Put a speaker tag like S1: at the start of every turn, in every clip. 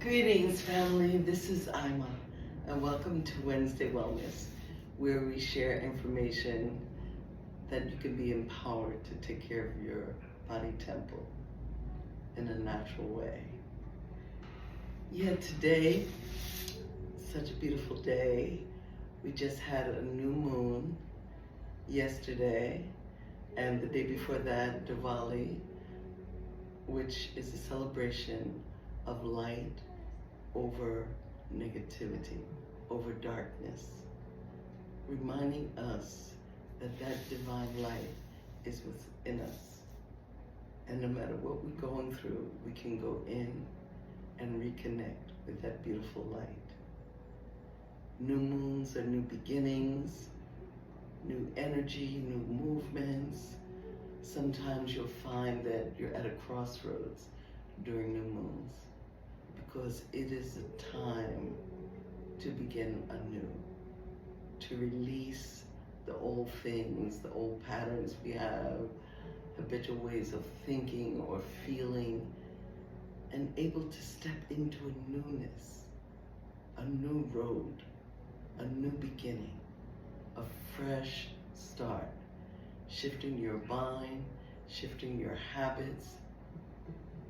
S1: Greetings, family. This is Ima, and welcome to Wednesday Wellness, where we share information that you can be empowered to take care of your body temple in a natural way. Yeah, today, such a beautiful day. We just had a new moon yesterday, and the day before that, Diwali, which is a celebration of light over negativity, over darkness, reminding us that that divine light is within us. And no matter what we're going through, we can go in and reconnect with that beautiful light. New moons are new beginnings, new energy, new movements. Sometimes you'll find that you're at a crossroads during new moons, because it is a time to begin anew, to release the old things, the old patterns we have, habitual ways of thinking or feeling, and able to step into a newness, a new road, a new beginning, a fresh start, shifting your mind, shifting your habits,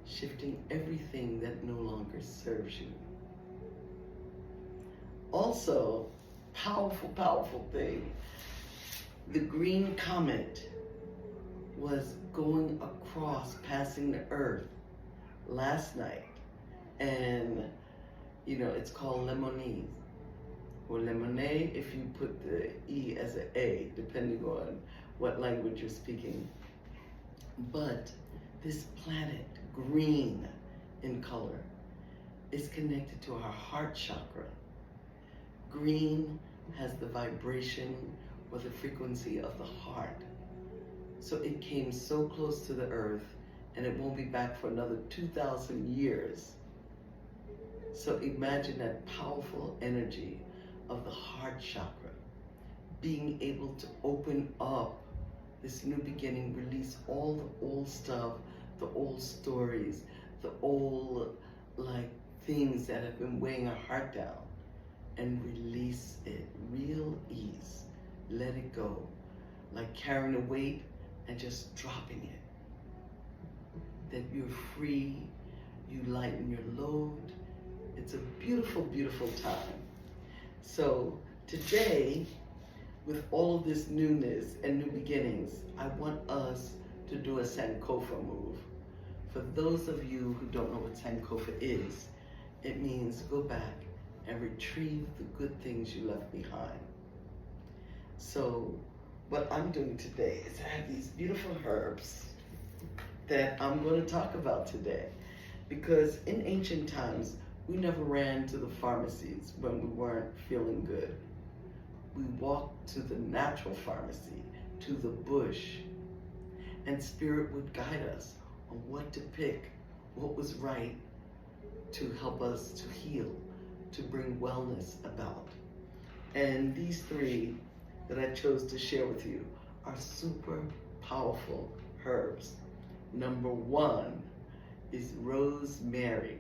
S1: shifting everything that no longer serves you. Also, powerful thing, the Green Comet was going across, passing the Earth last night, and it's called Lemmonese, or lemonade if you put the E as an A, depending on what language you're speaking. But this planet, green in color, is connected to our heart chakra. Green has the vibration or the frequency of the heart. So it came so close to the earth, and it won't be back for another 2,000 years. So imagine that powerful energy of the heart chakra, being able to open up this new beginning, release all the old stuff, the old stories, the old things that have been weighing our heart down, and release it, real ease. Let it go, like carrying a weight and just dropping it. That you're free, you lighten your load. It's a beautiful time. So today, with all of this newness and new beginnings, I want us to do a Sankofa move. For those of you who don't know what Sankofa is, it means go back and retrieve the good things you left behind. So what I'm doing today is I have these beautiful herbs that I'm going to talk about today, because in ancient times, we never ran to the pharmacies when we weren't feeling good. We walked to the natural pharmacy, to the bush, and Spirit would guide us on what to pick, what was right to help us to heal, to bring wellness about. And these three that I chose to share with you are super powerful herbs. Number one is rosemary.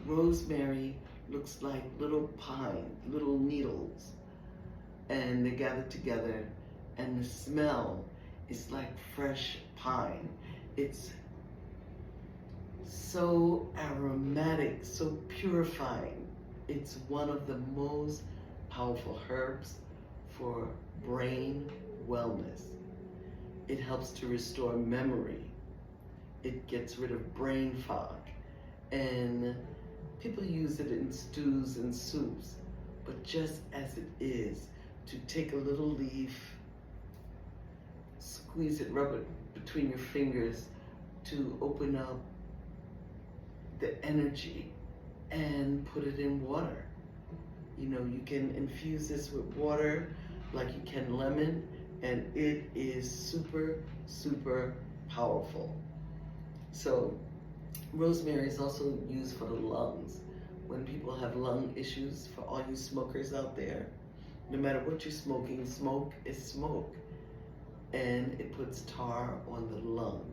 S1: Rosemary looks like little pine, little needles, and they gather together, and the smell is like fresh pine. It's so aromatic, so purifying. It's one of the most powerful herbs for brain wellness. It helps to restore memory. It gets rid of brain fog. And people use it in stews and soups, but just as it is, to take a little leaf, squeeze it, rub it between your fingers to open up the energy, and put it in water. You can infuse this with water like you can lemon, and it is super powerful. So rosemary is also used for the lungs. When people have lung issues, for all you smokers out there, no matter what you're smoking, smoke is smoke. And it puts tar on the lung.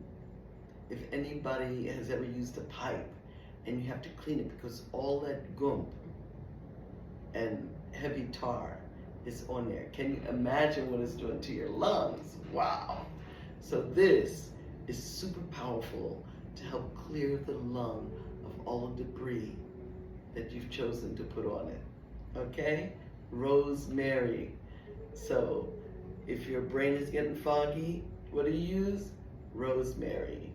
S1: If anybody has ever used a pipe and you have to clean it because all that gump and heavy tar is on there. Can you imagine what it's doing to your lungs? Wow. So this is super powerful to help clear the lung of all the debris that you've chosen to put on it. Okay? Rosemary. So if your brain is getting foggy, what do you use? Rosemary.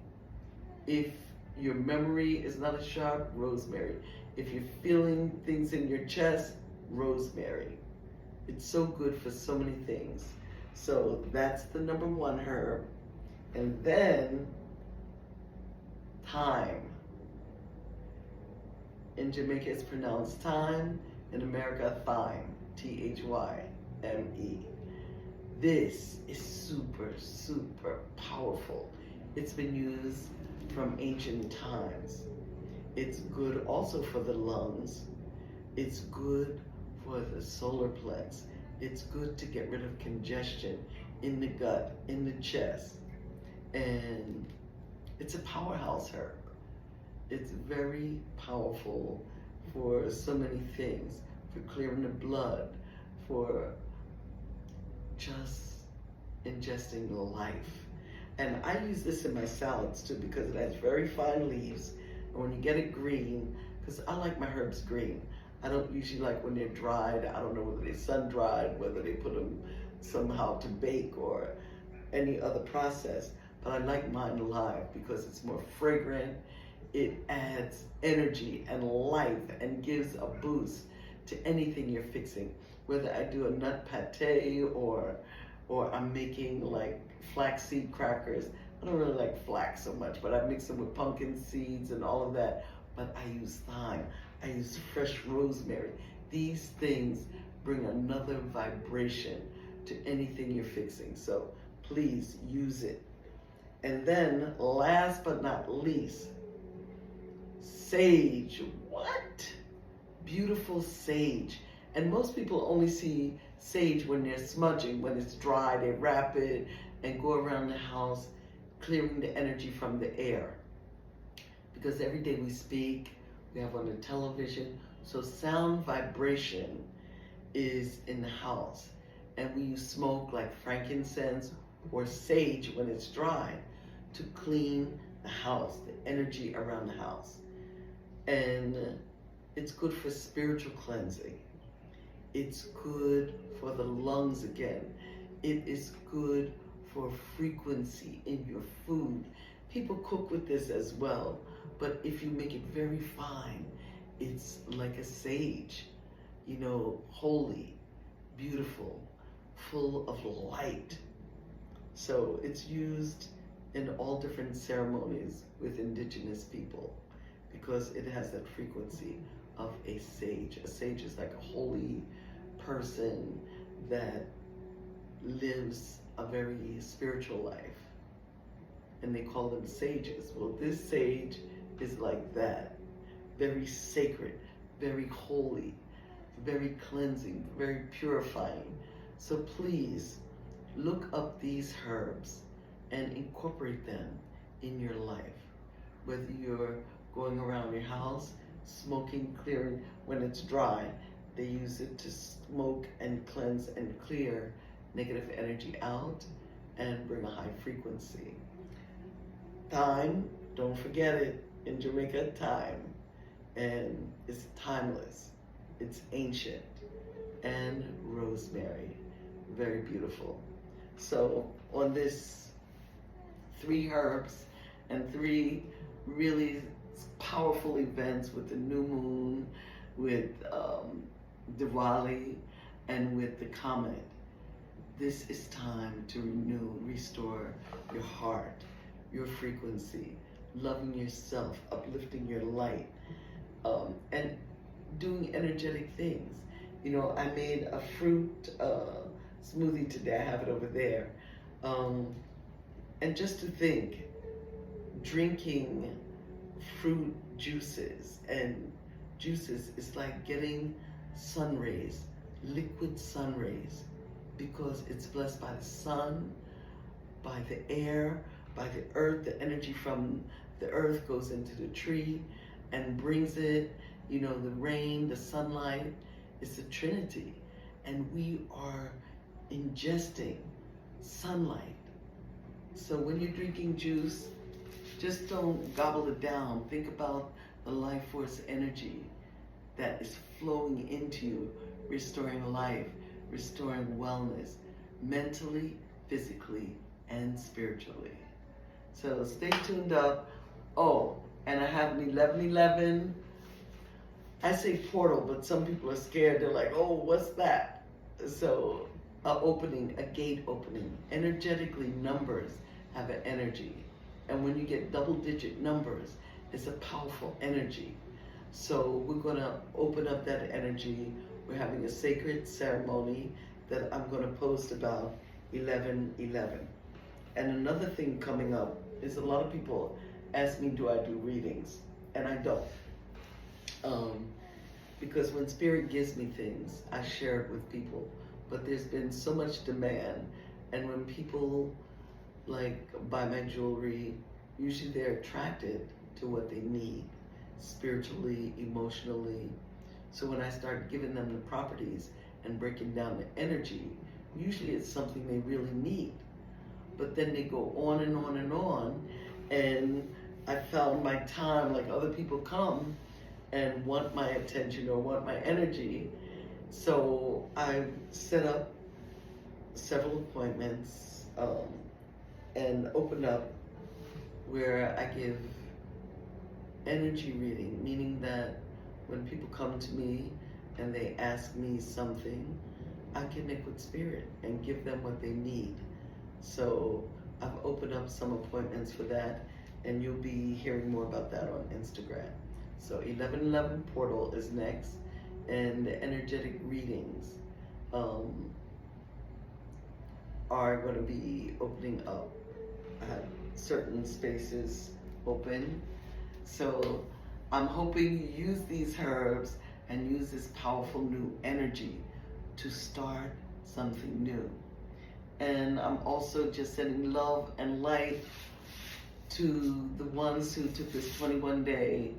S1: If your memory is not as sharp, rosemary. If you're feeling things in your chest, rosemary. It's so good for so many things. So that's the number one herb. And then thyme. In Jamaica it's pronounced thyme. In America, thyme. T-H-Y-M-E. This is super, super powerful. It's been used from ancient times. It's good also for the lungs. It's good for the solar plex. It's good to get rid of congestion in the gut, in the chest. And it's a powerhouse herb. It's very powerful for so many things, for clearing the blood, for just ingesting life. And I use this in my salads too because it has very fine leaves. And when you get it green, because I like my herbs green. I don't usually like when they're dried. I don't know whether they're sun-dried, whether they put them somehow to bake or any other process. But I like mine live because it's more fragrant. It adds energy and life and gives a boost to anything you're fixing. Whether I do a nut pate or I'm making like flaxseed crackers. I don't really like flax so much, but I mix them with pumpkin seeds and all of that. But I use thyme. I use fresh rosemary. These things bring another vibration to anything you're fixing. So please use it. And then last but not least, sage. What? Beautiful sage. And most people only see sage when they're smudging, when it's dry, they wrap it and go around the house clearing the energy from the air. Because every day we speak, we have on the television, so sound vibration is in the house. And we use smoke like frankincense or sage when it's dry to clean the house, the energy around the house. And it's good for spiritual cleansing. It's good for the lungs again. It is good for frequency in your food. People cook with this as well, but if you make it very fine, it's like a sage, you know, holy, beautiful, full of light. So it's used in all different ceremonies with indigenous people because it has that frequency of a sage. A sage is like a holy person that lives a very spiritual life. And they call them sages. Well, this sage is like that. Very sacred, very holy, very cleansing, very purifying. So please look up these herbs and incorporate them in your life. Whether you're going around your house, smoking, clearing, when it's dry, they use it to smoke and cleanse and clear negative energy out and bring a high frequency. Thyme, don't forget it, in Jamaica, thyme. And it's timeless, it's ancient. And rosemary, very beautiful. So on this 3 herbs and 3 really powerful events with the new moon, with Diwali, and with the comet, this is time to renew, restore your heart, your frequency, loving yourself, uplifting your light, and doing energetic things. You know, I made a fruit smoothie today. I have it over there. And just to think, drinking fruit juices and juices is like getting sun rays, liquid sun rays, because it's blessed by the sun, by the air, by the earth. The energy from the earth goes into the tree and brings it, you know, the rain, the sunlight. It's the Trinity. And we are ingesting sunlight. So when you're drinking juice, just don't gobble it down. Think about the life force energy that is flowing into you, restoring life, restoring wellness, mentally, physically, and spiritually. So stay tuned up. Oh, and I have an 1111. I say portal, but some people are scared. They're like, oh, what's that? So a gate opening. Energetically, numbers have an energy. And when you get double-digit numbers, it's a powerful energy. So we're going to open up that energy. We're having a sacred ceremony that I'm going to post about 11/11. And another thing coming up is a lot of people ask me, do I do readings? And I don't. Because when Spirit gives me things, I share it with people. But there's been so much demand. And when people buy my jewelry, usually they're attracted to what they need, spiritually, emotionally. So when I start giving them the properties and breaking down the energy, usually it's something they really need. But then they go on and on and on, and I found my time, like other people come and want my attention or want my energy. So I set up several appointments and open up where I give energy reading, meaning that when people come to me and they ask me something, I connect with Spirit and give them what they need. So I've opened up some appointments for that, and you'll be hearing more about that on Instagram. So 1111 portal is next, and the energetic readings are going to be opening up. I have certain spaces open. So I'm hoping you use these herbs and use this powerful new energy to start something new. And I'm also just sending love and light to the ones who took this 21-day,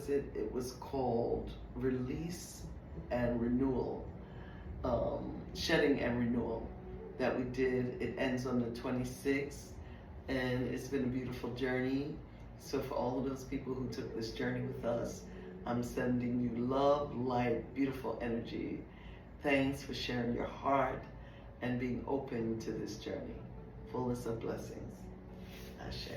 S1: it was called Release and Renewal, Shedding and Renewal, that we did. It ends on the 26th, and it's been a beautiful journey. So for all of those people who took this journey with us, I'm sending you love, light, beautiful energy. Thanks for sharing your heart and being open to this journey. Fullness of blessings. Ashe.